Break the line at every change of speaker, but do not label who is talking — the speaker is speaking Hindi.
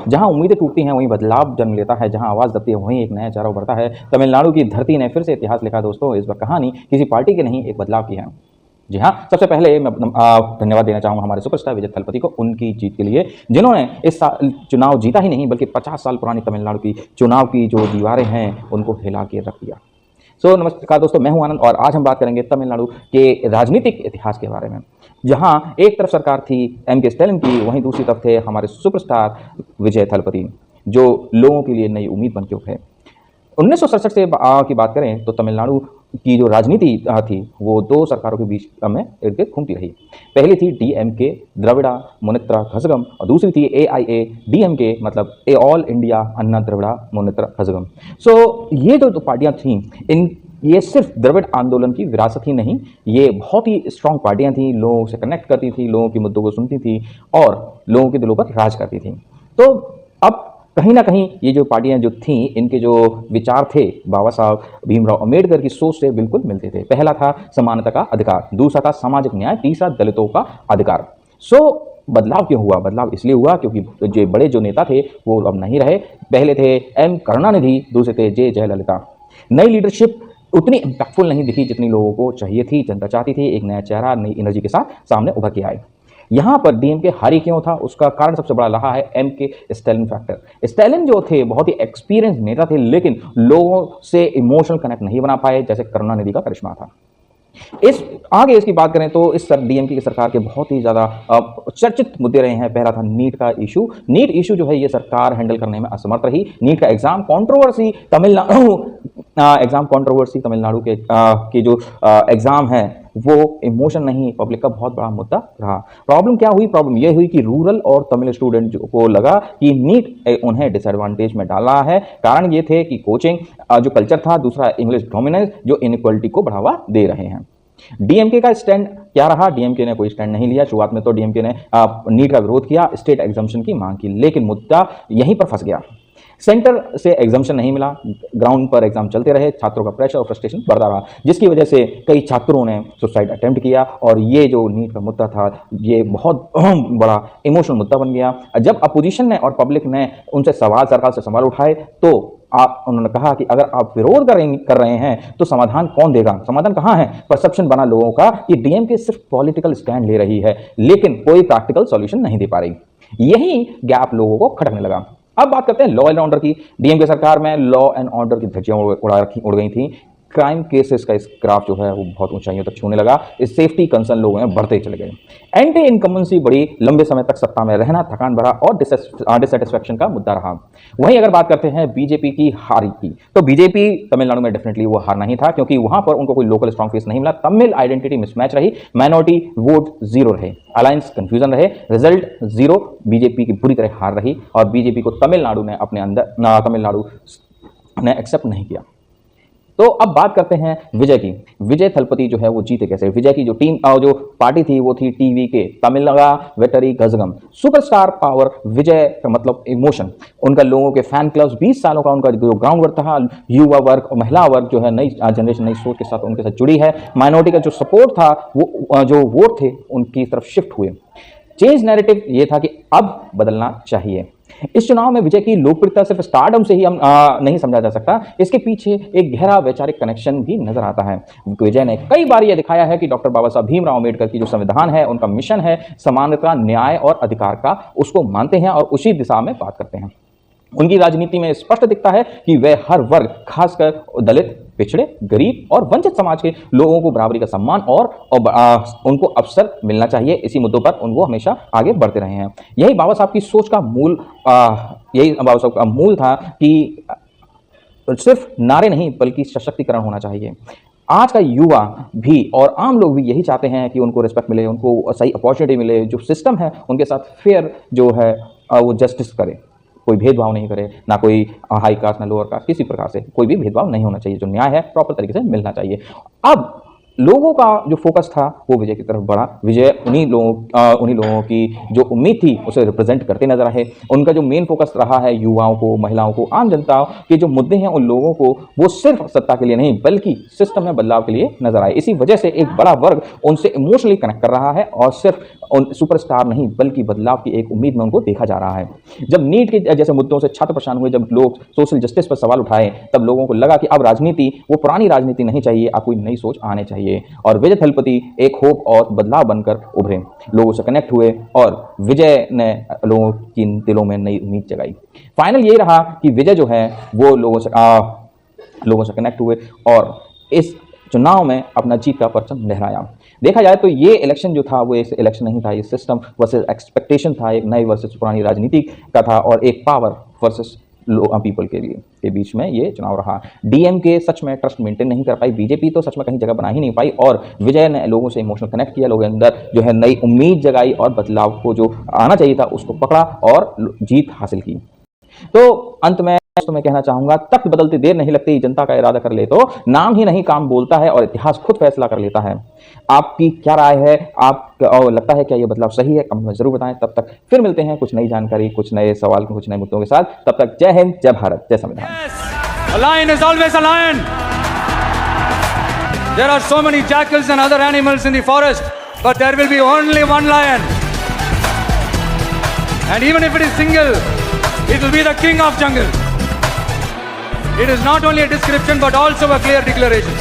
जहां उम्मीदें टूटती हैं वहीं बदलाव जन्म लेता है, जहां आवाज दबती है वहीं एक नया चेहरा उभरता है। तमिलनाडु की धरती ने फिर से इतिहास लिखा दोस्तों। इस बार कहानी किसी पार्टी की नहीं, एक बदलाव की है। जी हाँ, सबसे पहले मैं धन्यवाद देना चाहूँगा हमारे सुपरस्टार विजय थलपति को उनकी जीत के लिए, जिन्होंने इस साल चुनाव जीता ही नहीं बल्कि 50 साल पुरानी तमिलनाडु की चुनाव की जो दीवारें हैं उनको हिला के रख दिया। नमस्कार दोस्तों, मैं हूं आनंद और आज हम बात करेंगे तमिलनाडु के राजनीतिक इतिहास के बारे में, जहां एक तरफ सरकार थी एम.के. स्टैलिन की, वहीं दूसरी तरफ थे हमारे सुपरस्टार विजय थलपति, जो लोगों के लिए नई उम्मीद बन के उठे। 1967 से की बात करें तो तमिलनाडु की जो राजनीति थी वो दो सरकारों के बीच में इर्द गिर्द घूमती रही। पहली थी डीएमके द्रविड़ा मुनेत्र कझगम और दूसरी थी एआईए डीएमके मतलब ए ऑल इंडिया अन्ना द्रविड़ा मुनेत्र कझगम। ये जो पार्टियां थीं ये सिर्फ द्रविड़ आंदोलन की विरासत ही नहीं, ये बहुत ही स्ट्रांग पार्टियां थी, लोगों से कनेक्ट करती थी, लोगों के मुद्दों को सुनती थी और लोगों के दिलों पर राज करती थी। तो अब कहीं ना कहीं ये जो पार्टियां जो थीं इनके जो विचार थे बाबा साहब भीमराव अंबेडकर की सोच से बिल्कुल मिलते थे। पहला था समानता का अधिकार, दूसरा था सामाजिक न्याय, तीसरा दलितों का अधिकार। बदलाव क्यों हुआ? बदलाव इसलिए हुआ क्योंकि जो बड़े जो नेता थे वो अब नहीं रहे। पहले थे एम करुणानिधि, दूसरे थे जे जयललिता। नई लीडरशिप उतनी इम्पैक्टफुल नहीं दिखी जितनी लोगों को चाहिए थी। जनता चाहती थी एक नया चेहरा नई एनर्जी के साथ सामने उभर के आए। यहाँ पर डीएमके हारी क्यों था? उसका कारण सबसे बड़ा रहा है एम.के. Stalin factor. स्टैलिन जो थे बहुत ही एक्सपीरियंस नेता थे, लेकिन लोगों से इमोशनल कनेक्ट नहीं बना पाए जैसे करुणानिधि का करिश्मा था। इसकी बात करें तो इस डीएमके की सरकार के बहुत ही ज़्यादा चर्चित मुद्दे रहे हैं। पहला था नीट का इशू। नीट इशू जो है ये सरकार हैंडल करने में असमर्थ रही। नीट का एग्जाम कंट्रोवर्सी तमिलनाडु के जो एग्जाम है वो इमोशन नहीं, पब्लिक का बहुत बड़ा मुद्दा रहा। प्रॉब्लम क्या हुई? प्रॉब्लम यह हुई कि रूरल और तमिल स्टूडेंट को लगा कि नीट उन्हें डिसएडवांटेज में डाला है। कारण ये थे कि कोचिंग जो कल्चर था, दूसरा इंग्लिश डोमिनेंस जो इनइक्वालिटी को बढ़ावा दे रहे हैं। डीएमके का स्टैंड क्या रहा? डीएमके ने कोई स्टैंड नहीं लिया। शुरुआत में तो डीएमके ने नीट का विरोध किया, स्टेट एग्जाम्शन की मांग की, लेकिन मुद्दा यहीं पर फंस गया। सेंटर से एग्जाम्शन नहीं मिला, ग्राउंड पर एग्जाम चलते रहे, छात्रों का प्रेशर और फ्रस्ट्रेशन बढ़ता रहा, जिसकी वजह से कई छात्रों ने सुसाइड अटेम्प्ट किया और ये जो नीट का मुद्दा था ये बहुत बड़ा इमोशनल मुद्दा बन गया। जब अपोजिशन ने और पब्लिक ने उनसे सरकार से सवाल उठाए तो उन्होंने कहा कि अगर आप विरोध कर रहे हैं तो समाधान कौन देगा? समाधान कहाँ है? परसेप्शन बना लोगों का कि डीएमके सिर्फ पॉलिटिकल स्टैंड ले रही है लेकिन कोई प्रैक्टिकल सॉल्यूशन नहीं दे पा रही। यही गैप लोगों को खटकने लगा। अब बात करते हैं लॉ एंड ऑर्डर की। डीएमके सरकार में लॉ एंड ऑर्डर की धज्जियां उड़ गई थी। क्राइम केसेस का इस ग्राफ जो है वो बहुत ऊंचाइयों तक छूने लगा। इस सेफ्टी कंसर्न लोगों में बढ़ते चले गए। एंटी इनकम्बेंसी बड़ी लंबे समय तक सत्ता में रहना थकान भरा और डिससेटिस्फैक्शन का मुद्दा रहा। वहीं अगर बात करते हैं बीजेपी की हार की, तो बीजेपी तमिलनाडु में डेफिनेटली वो हार नहीं था क्योंकि वहां पर उनको कोई लोकल स्ट्रॉन्ग फेस नहीं मिला। तमिल आइडेंटिटी मिसमैच रही, माइनॉरिटी वोट जीरो रहे, अलायंस कंफ्यूजन रहे, रिजल्ट जीरो। बीजेपी की बुरी तरह हार रही और बीजेपी को तमिलनाडु ने एक्सेप्ट नहीं किया। तो अब बात करते हैं विजय की। विजय थलपति जो है वो जीते कैसे? विजय की जो टीम जो पार्टी थी वो थी TVK Tamil Nadu वेटरी Kazhagam. Superstar power विजय का मतलब इमोशन। उनका लोगों के फैन क्लब्स, 20 सालों का उनका जो ग्राउंड वर्क था, युवा वर्ग और महिला वर्ग जो है नई जनरेशन नई सोच के साथ उनके साथ जुड़ी है। माइनॉरिटी का जो सपोर्ट था वो जो वोट थे उनकी तरफ शिफ्ट हुए। चेंज नैरेटिव ये था कि अब बदलना चाहिए। इस चुनाव में विजय की लोकप्रियता सिर्फ स्टारडम से ही हम नहीं समझा जा सकता। इसके पीछे एक गहरा वैचारिक कनेक्शन भी नजर आता है। विजय ने कई बार यह दिखाया है कि डॉक्टर बाबा साहब भीमराव अंबेडकर की जो संविधान है, उनका मिशन है समानता, न्याय और अधिकार का, उसको मानते हैं और उसी दिशा में बात करते हैं। उनकी राजनीति में स्पष्ट दिखता है कि वे हर वर्ग, खासकर दलित, पिछड़े, गरीब और वंचित समाज के लोगों को बराबरी का सम्मान और उनको अवसर मिलना चाहिए। इसी मुद्दों पर उनको हमेशा आगे बढ़ते रहे हैं। यही बाबा साहब की सोच का मूल था कि सिर्फ नारे नहीं बल्कि सशक्तिकरण होना चाहिए। आज का युवा भी और आम लोग भी यही चाहते हैं कि उनको रिस्पेक्ट मिले, उनको सही अपॉर्चुनिटी मिले, जो सिस्टम है उनके साथ फेयर जो है वो जस्टिस करे, कोई भेदभाव नहीं करे, ना कोई हाई कास्ट ना लोअर कास्ट, किसी प्रकार से कोई भी भेदभाव नहीं होना चाहिए। जो न्याय है प्रॉपर तरीके से मिलना चाहिए। अब लोगों का जो फोकस था वो विजय की तरफ बढ़ा। विजय उन्हीं लोगों की जो उम्मीद थी उसे रिप्रेजेंट करते नजर आए। उनका जो मेन फोकस रहा है युवाओं को, महिलाओं को, आम जनता के जो मुद्दे हैं उन लोगों को वो सिर्फ सत्ता के लिए नहीं बल्कि सिस्टम में बदलाव के लिए नजर आए। इसी वजह से एक बड़ा वर्ग उनसे इमोशनली कनेक्ट कर रहा है और सिर्फ उन सुपरस्टार नहीं बल्कि बदलाव की एक उम्मीद में उनको देखा जा रहा है। जब नीट के जैसे मुद्दों से छात्र परेशान हुए, जब लोग सोशल जस्टिस पर सवाल उठाए, तब लोगों को लगा कि अब राजनीति वो पुरानी राजनीति नहीं चाहिए, अब कोई नई सोच आने चाहिए। और विजय थलपति एक होप और बदलाव बनकर उभरे, लोगों से कनेक्ट हुए और विजय ने लोगों की दिलों में नई उम्मीद जगाई। फाइनल ये रहा कि विजय जो है वो लोगों से कनेक्ट हुए और इस चुनाव में अपना जीत का परचम लहराया। देखा जाए तो ये इलेक्शन जो था वो एक इलेक्शन नहीं था, ये सिस्टम वर्सेस एक्सपेक्टेशन था, एक नई वर्सेस पुरानी राजनीति का था और एक पावर वर्सेस पीपल के बीच में ये चुनाव रहा। डीएमके सच में ट्रस्ट मेंटेन नहीं कर पाई, बीजेपी तो सच में कहीं जगह बना ही नहीं पाई और विजय ने लोगों से इमोशनल कनेक्ट किया, लोगों के अंदर जो है नई उम्मीद जगाई और बदलाव को जो आना चाहिए था उसको पकड़ा और जीत हासिल की। तो अंत में तो मैं कहना चाहूंगा, तख्त बदलते देर नहीं लगती, जनता का इरादा कर ले तो नाम ही नहीं काम बोलता है और इतिहास खुद फैसला कर लेता है। आपकी क्या राय है? आपको लगता है क्या ये बदलाव सही है? कमेंट में जरूर बताएं। तब तक फिर मिलते हैं कुछ नई जानकारी, कुछ नए सवाल, कुछ नए मुद्दों के साथ। तब तक जय हिंद, जय भारत, जय संविधान।
A lion is always a lion. There are so many jackals and other animals in the forest, but there will be only one lion. And even if it is single, it will be the king of jungle. It is not only a description but also a clear declaration.